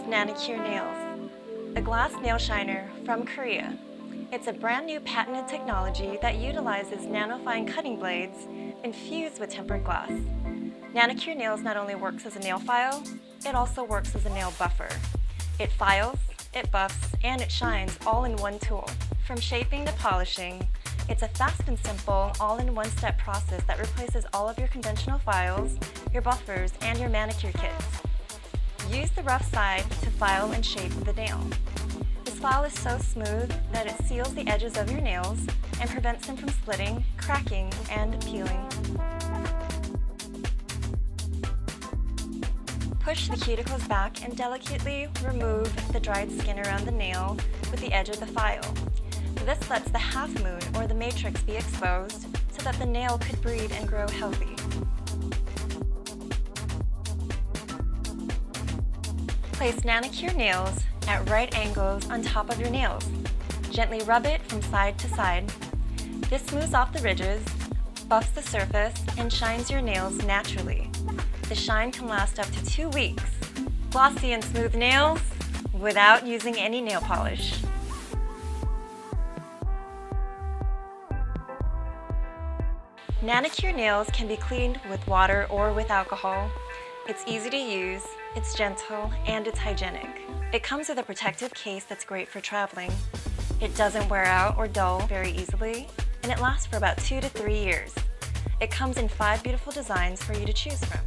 Nano Cure Nails, a glass nail shiner from Korea. It's a brand new patented technology that utilizes nanofine cutting blades infused with tempered glass. Nano Cure Nails not only works as a nail file, it also works as a nail buffer. It files, it buffs, and it shines all in one tool. From shaping to polishing, it's a fast and simple, all-in-one step process that replaces all of your conventional files, your buffers, and your manicure kits. Use the rough side to file and shape the nail. This file is so smooth that it seals the edges of your nails and prevents them from splitting, cracking, and peeling. Push the cuticles back and delicately remove the dried skin around the nail with the edge of the file. This lets the half moon or the matrix be exposed so that the nail could breathe and grow healthy. Place Nano Cure Nails at right angles on top of your nails. Gently rub it from side to side. This smooths off the ridges, buffs the surface, and shines your nails naturally. The shine can last up to 2 weeks. Glossy and smooth nails without using any nail polish. Nano Cure Nails can be cleaned with water or with alcohol. It's easy to use, it's gentle, and it's hygienic. It comes with a protective case that's great for traveling. It doesn't wear out or dull very easily, and it lasts for about 2 to 3 years. It comes in 5 beautiful designs for you to choose from.